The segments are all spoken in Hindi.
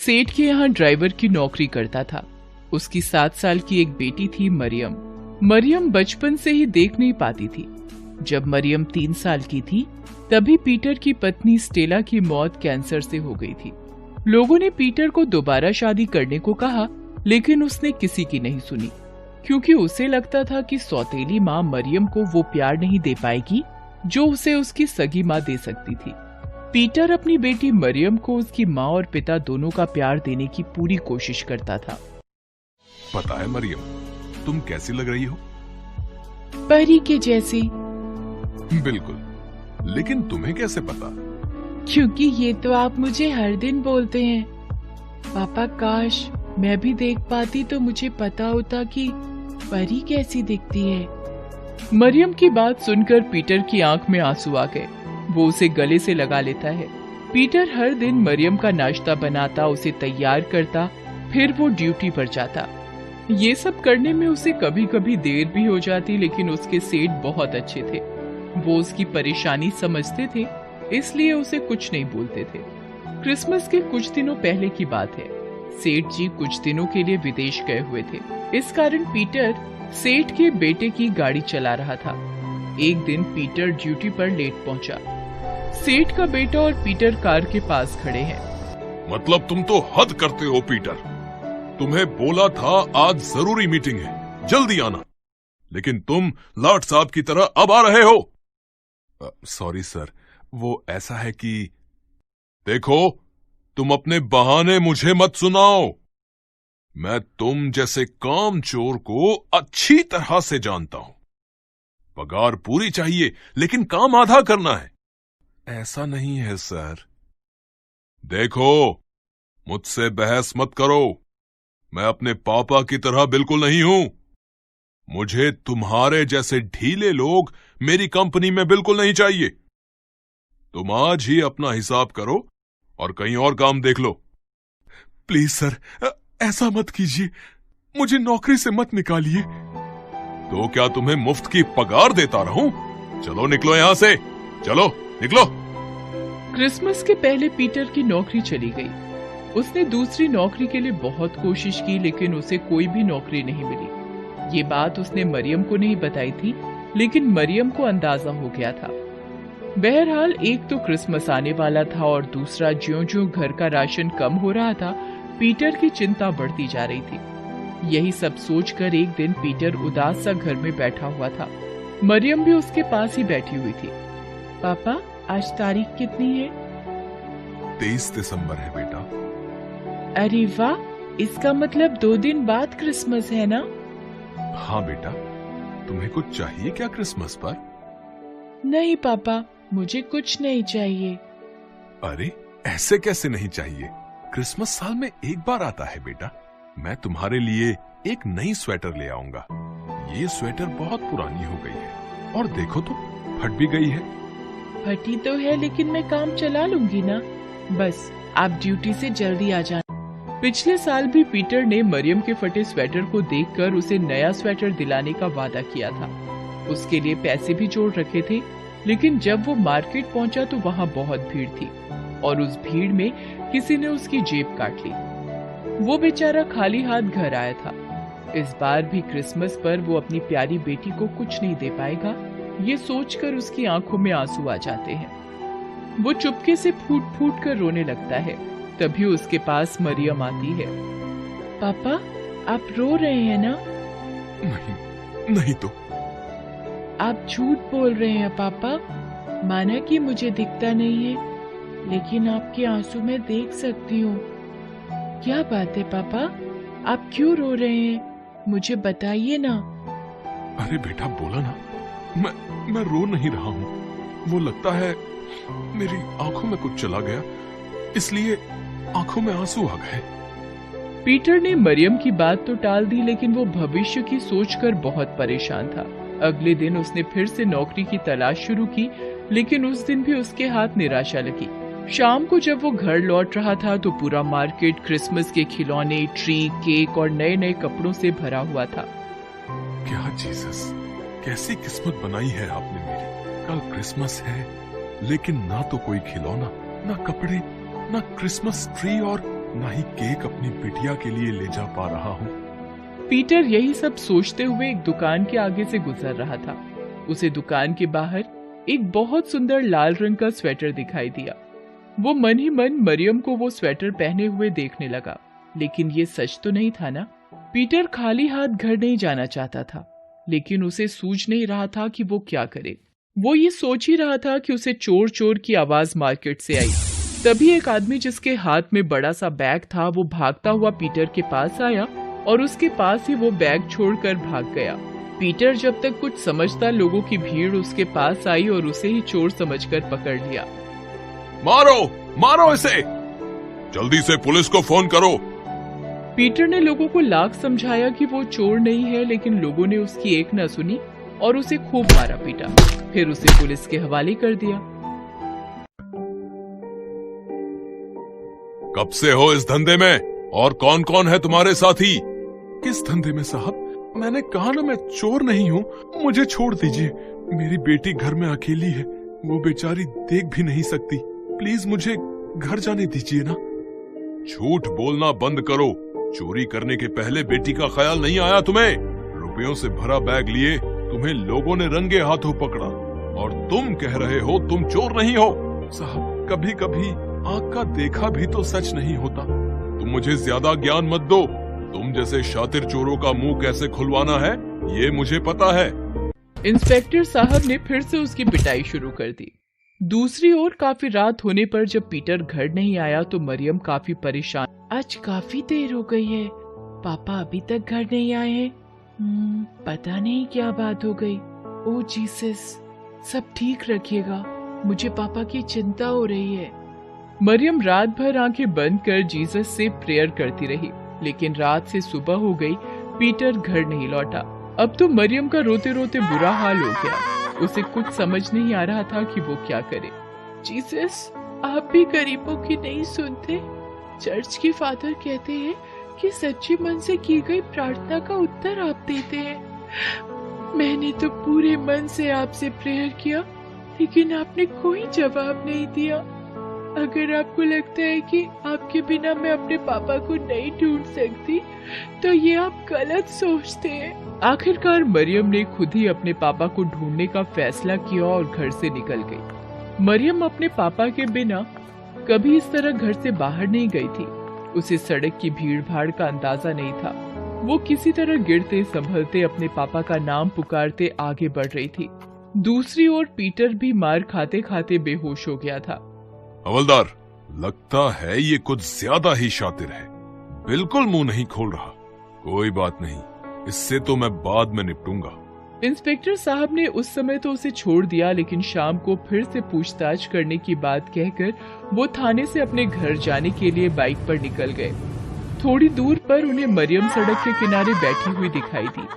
सेठ के यहाँ ड्राइवर की नौकरी करता था। उसकी 7 साल की एक बेटी थी मरियम। मरियम बचपन से ही देख नहीं पाती थी। जब मरियम 3 साल की थी तभी पीटर की पत्नी स्टेला की मौत कैंसर से हो गई थी। लोगों ने पीटर को दोबारा शादी करने को कहा, लेकिन उसने किसी की नहीं सुनी, क्योंकि उसे लगता था कि सौतेली माँ मरियम को वो प्यार नहीं दे पाएगी जो उसे उसकी सगी माँ दे सकती थी। पीटर अपनी बेटी मरियम को उसकी माँ और पिता दोनों का प्यार देने की पूरी कोशिश करता था। पता है मरियम, तुम कैसी लग रही हो? परी के जैसी। बिल्कुल, लेकिन तुम्हें कैसे पता? क्योंकि ये तो आप मुझे हर दिन बोलते हैं। पापा, काश मैं भी देख पाती तो मुझे पता होता कि परी कैसी दिखती है। मरियम की बात सुनकर पीटर की आंख में आंसू आ गए। वो उसे गले से लगा लेता है। पीटर हर दिन मरियम का नाश्ता बनाता, उसे तैयार करता, फिर वो ड्यूटी पर जाता। ये सब करने में उसे कभी कभी देर भी हो जाती, लेकिन उसके सेठ बहुत अच्छे थे। वो उसकी परेशानी समझते थे, इसलिए उसे कुछ नहीं बोलते थे। क्रिसमस के कुछ दिनों पहले की बात है। सेठ जी कुछ दिनों के लिए विदेश गए हुए थे। इस कारण पीटर सेठ के बेटे की गाड़ी चला रहा था। एक दिन पीटर ड्यूटी पर लेट पहुंचा। सेठ का बेटा और पीटर कार के पास खड़े हैं। मतलब तुम तो हद करते हो पीटर। तुम्हें बोला था आज जरूरी मीटिंग है, जल्दी आना, लेकिन तुम लाट साहब की तरह अब आ रहे हो। सॉरी सर, वो ऐसा है कि देखो, तुम अपने बहाने मुझे मत सुनाओ। मैं तुम जैसे कामचोर को अच्छी तरह से जानता हूं। पगार पूरी चाहिए, लेकिन काम आधा करना है। ऐसा नहीं है सर। देखो, मुझसे बहस मत करो। मैं अपने पापा की तरह बिल्कुल नहीं हूं। मुझे तुम्हारे जैसे ढीले लोग मेरी कंपनी में बिल्कुल नहीं चाहिए। तुम आज ही अपना हिसाब करो और कहीं और काम देख लो। प्लीज सर, ऐसा मत कीजिए। मुझे नौकरी से मत निकालिए। तो क्या तुम्हें मुफ्त की पगार देता रहूं? चलो निकलो यहां से, चलो निकलो। क्रिसमस के पहले पीटर की नौकरी चली गई। उसने दूसरी नौकरी के लिए बहुत कोशिश की, लेकिन उसे कोई भी नौकरी नहीं मिली। ये बात उसने मरियम को नहीं बताई थी, लेकिन मरियम को अंदाजा हो गया था। बहरहाल एक तो क्रिसमस आने वाला था और दूसरा ज्यों-ज्यों घर का राशन कम हो रहा था, पीटर की चिंता बढ़ती जा रही थी। यही सब सोचकर एक दिन पीटर उदास सा घर में बैठा हुआ था। मरियम भी उसके पास ही बैठी हुई थी। पापा, आज तारीख कितनी है? 23 दिसंबर है बेटा। अरे वाह, इसका मतलब 2 दिन बाद क्रिसमस है ना? हाँ बेटा, तुम्हें कुछ चाहिए क्या क्रिसमस पर? नहीं पापा, मुझे कुछ नहीं चाहिए। अरे ऐसे कैसे नहीं चाहिए? क्रिसमस साल में एक बार आता है बेटा। मैं तुम्हारे लिए एक नई स्वेटर ले आऊंगा। ये स्वेटर बहुत पुरानी हो गई है और देखो तो फट भी गई है। फटी तो है, लेकिन मैं काम चला लूंगी ना। बस आप ड्यूटी से जल्दी आ जाना। पिछले साल भी पीटर ने मरियम के फटे स्वेटर को देखकर उसे नया स्वेटर दिलाने का वादा किया था। उसके लिए पैसे भी जोड़ रखे थे, लेकिन जब वो मार्केट पहुंचा तो वहाँ बहुत भीड़ थी और उस भीड़ में किसी ने उसकी जेब काट ली। वो बेचारा खाली हाथ घर आया था। इस बार भी क्रिसमस पर वो अपनी प्यारी बेटी को कुछ नहीं दे पाएगा, ये सोचकर उसकी आंखों में आंसू आ जाते हैं। वो चुपके से फूट फूट कर रोने लगता है। तभी उसके पास मरियम आती है। पापा, आप रो रहे हैं ना? नहीं तो। आप झूठ बोल रहे हैं पापा। माना कि मुझे दिखता नहीं है, लेकिन आपके आंसू मैं देख सकती हूँ। क्या बात है पापा, आप क्यों रो रहे हैं? मुझे बताइए ना। अरे बेटा, बोला ना, मैं रो नहीं रहा हूँ। वो लगता है मेरी आंखों में कुछ चला गया, इसलिए आंखों में आंसू आ गए। पीटर ने मरियम की बात तो टाल दी, लेकिन वो भविष्य की सोचकर बहुत परेशान था। अगले दिन उसने फिर से नौकरी की तलाश शुरू की, लेकिन उस दिन भी उसके हाथ निराशा लगी। शाम को जब वो घर लौट रहा था तो पूरा मार्केट क्रिसमस के खिलौने, ट्री, केक और नए नए कपड़ों से भरा हुआ था। क्या जीसस, कैसी किस्मत बनाई है आपने मेरी। कल क्रिसमस है, लेकिन ना तो कोई खिलौना, ना कपड़े, ना क्रिसमस ट्री और ना ही केक अपनी बिटिया के लिए ले जा पा रहा हूँ। पीटर यही सब सोचते हुए एक दुकान के आगे से गुजर रहा था। उसे दुकान के बाहर एक बहुत सुंदर लाल रंग का स्वेटर दिखाई दिया। वो मन ही मन मरियम को वो स्वेटर पहने हुए देखने लगा, लेकिन ये सच तो नहीं था ना। पीटर खाली हाथ घर नहीं जाना चाहता था, लेकिन उसे सूझ नहीं रहा था कि वो क्या करे। वो ये सोच ही रहा था कि उसे चोर चोर की आवाज मार्केट से आई। तभी एक आदमी जिसके हाथ में बड़ा सा बैग था वो भागता हुआ पीटर के पास आया और उसके पास ही वो बैग छोड़कर भाग गया। पीटर जब तक कुछ समझता, लोगों की भीड़ उसके पास आई और उसे ही चोर समझकर पकड़ लिया। मारो मारो इसे, जल्दी से पुलिस को फोन करो। पीटर ने लोगों को लाख समझाया कि वो चोर नहीं है, लेकिन लोगों ने उसकी एक न सुनी और उसे खूब मारा पीटा। फिर उसे पुलिस के हवाले कर दिया। कब से हो इस धंधे में और कौन कौन है तुम्हारे साथी? किस धंधे में साहब? मैंने कहा ना मैं चोर नहीं हूँ, मुझे छोड़ दीजिए। मेरी बेटी घर में अकेली है, वो बेचारी देख भी नहीं सकती। प्लीज मुझे घर जाने दीजिए ना। झूठ बोलना बंद करो। चोरी करने के पहले बेटी का ख्याल नहीं आया तुम्हें? रुपयों से भरा बैग लिए तुम्हें लोगों ने रंगे हाथों पकड़ा और तुम कह रहे हो तुम चोर नहीं हो। साहब, कभी कभी आंख का देखा भी तो सच नहीं होता। तुम मुझे ज्यादा ज्ञान मत दो। तुम जैसे शातिर चोरों का मुंह कैसे खुलवाना है ये मुझे पता है। इंस्पेक्टर साहब ने फिर से उसकी पिटाई शुरू कर दी। दूसरी ओर काफी रात होने पर जब पीटर घर नहीं आया तो मरियम काफी परेशान। आज काफी देर हो गई है, पापा अभी तक घर नहीं आए हैं। पता नहीं क्या बात हो गई। ओ जीसस, सब ठीक रखिएगा, मुझे पापा की चिंता हो रही है। मरियम रात भर आंखें बंद कर जीसस से प्रेयर करती रही, लेकिन रात से सुबह हो गई, पीटर घर नहीं लौटा। अब तो मरियम का रोते रोते बुरा हाल हो गया। उसे कुछ समझ नहीं आ रहा था कि वो क्या करे। जीसस, आप भी गरीबों की नहीं सुनते? चर्च के फादर कहते हैं कि सच्चे मन से की गई प्रार्थना का उत्तर आप देते हैं। मैंने तो पूरे मन से आपसे प्रेयर किया, लेकिन आपने कोई जवाब नहीं दिया। अगर आपको लगता है कि आपके बिना मैं अपने पापा को नहीं ढूंढ सकती, तो ये आप गलत सोचते हैं। आखिरकार मरियम ने खुद ही अपने पापा को ढूंढने का फैसला किया और घर से निकल गई। मरियम अपने पापा के बिना कभी इस तरह घर से बाहर नहीं गई थी। उसे सड़क की भीड़ भाड़ का अंदाजा नहीं था। वो किसी तरह गिरते संभलते अपने पापा का नाम पुकारते आगे बढ़ रही थी। दूसरी ओर पीटर भी मार खाते खाते बेहोश हो गया था। हवलदार, लगता है ये कुछ ज्यादा ही शातिर है, बिल्कुल मुंह नहीं खोल रहा। कोई बात नहीं, इससे तो मैं बाद में निपटूंगा। इंस्पेक्टर साहब ने उस समय तो उसे छोड़ दिया, लेकिन शाम को फिर से पूछताछ करने की बात कहकर वो थाने से अपने घर जाने के लिए बाइक पर निकल गए। थोड़ी दूर पर उन्हें मरियम सड़क के किनारे बैठी हुई दिखाई दी।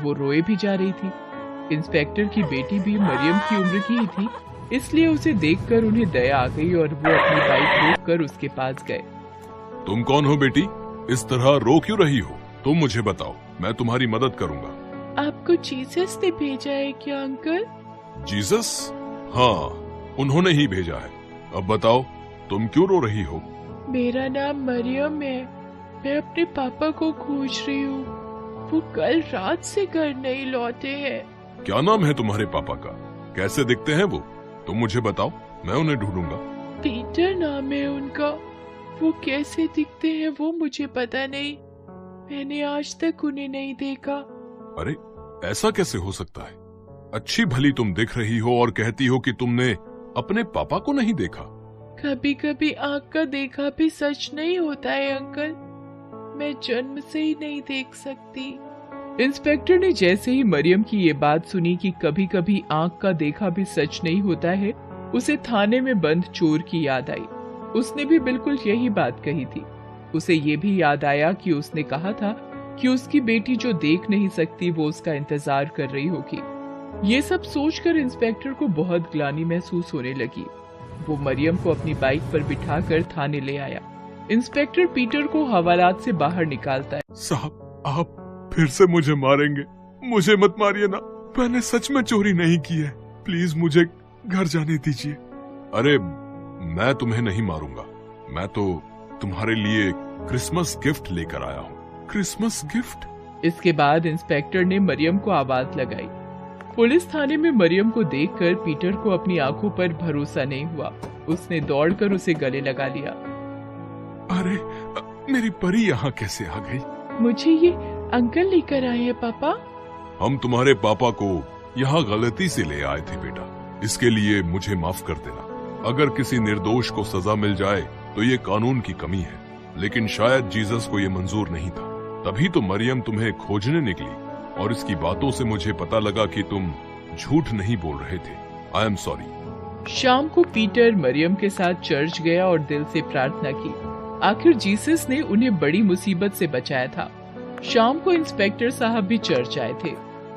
वो रोए भी जा रही थी। इंस्पेक्टर की बेटी भी मरियम की उम्र की ही थी, इसलिए उसे देखकर उन्हें दया आ गई और वो अपनी बाइक रोककर उसके पास गए। तुम कौन हो बेटी? इस तरह रो क्यों रही हो? तुम मुझे बताओ, मैं तुम्हारी मदद करूंगा। आपको जीसस ने भेजा है क्या अंकल? जीसस? हाँ, उन्होंने ही भेजा है। अब बताओ, तुम क्यों रो रही हो? मेरा नाम मरियम है। मैं अपने पापा को खोज रही हूँ। वो कल रात से घर नहीं लौटे हैं। क्या नाम है तुम्हारे पापा का? कैसे दिखते हैं वो? तुम मुझे बताओ, मैं उन्हें ढूंढूंगा। पीटर नाम है उनका। वो कैसे दिखते हैं वो मुझे पता नहीं। मैंने आज तक उन्हें नहीं देखा। अरे, ऐसा कैसे हो सकता है? अच्छी भली तुम दिख रही हो और कहती हो कि तुमने अपने पापा को नहीं देखा। कभी कभी आँख का देखा भी सच नहीं होता है अंकल। मैं जन्म से ही नहीं देख सकती। इंस्पेक्टर ने जैसे ही मरियम की ये बात सुनी कि कभी कभी आँख का देखा भी सच नहीं होता है, उसे थाने में बंद चोर की याद आई। उसने भी बिल्कुल यही बात कही थी। उसे ये भी याद आया कि उसने कहा था कि उसकी बेटी जो देख नहीं सकती वो उसका इंतजार कर रही होगी। ये सब सोचकर इंस्पेक्टर को बहुत ग्लानि महसूस होने लगी। वो मरियम को अपनी बाइक पर बिठाकर थाने ले आया। इंस्पेक्टर पीटर को हवालात से बाहर निकालता है। साहब, आप फिर से मुझे मारेंगे? मुझे मत मारिए ना, मैंने सच में चोरी नहीं की है। प्लीज मुझे घर जाने दीजिए। अरे, मैं तुम्हें नहीं मारूंगा। मैं तो तुम्हारे लिए क्रिसमस गिफ्ट लेकर आया हूँ। Christmas gift? इसके बाद इंस्पेक्टर ने मरियम को आवाज लगाई। पुलिस थाने में मरियम को देखकर पीटर को अपनी आंखों पर भरोसा नहीं हुआ। उसने दौड़कर उसे गले लगा लिया। अरे मेरी परी यहाँ कैसे आ गई? मुझे ये अंकल लेकर आए हैं पापा। हम तुम्हारे पापा को यहाँ गलती से ले आए थे बेटा, इसके लिए मुझे माफ कर देना। अगर किसी निर्दोष को सजा मिल जाए तो ये कानून की कमी है, लेकिन शायद जीसस को ये मंजूर नहीं था, तभी तो मरियम तुम्हें खोजने निकली और इसकी बातों से मुझे पता लगा कि तुम झूठ नहीं बोल रहे थे। I am sorry. शाम को पीटर मरियम के साथ चर्च गया और दिल से प्रार्थना की। आखिर जीसस ने उन्हें बड़ी मुसीबत से बचाया था। शाम को इंस्पेक्टर साहब भी चर्च आए थे।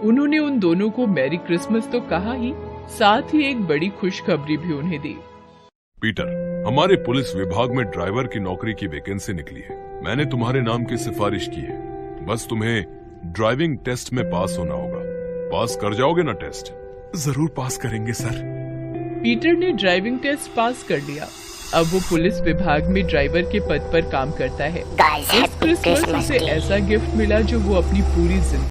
उन्होंने उन दोनों को मैरी क्रिसमस तो कहा ही, साथ ही एक बड़ी खुशखबरी भी उन्हें दी। पीटर, हमारे पुलिस विभाग में ड्राइवर की नौकरी की वैकेंसी निकली है। मैंने तुम्हारे नाम की सिफारिश की है। बस तुम्हें ड्राइविंग टेस्ट में पास होना होगा। पास कर जाओगे ना टेस्ट? जरूर पास करेंगे सर। पीटर ने ड्राइविंग टेस्ट पास कर लिया। अब वो पुलिस विभाग में ड्राइवर के पद पर काम करता है। इस क्रिसमस उसे ऐसा गिफ्ट मिला जो वो अपनी पूरी जिंदगी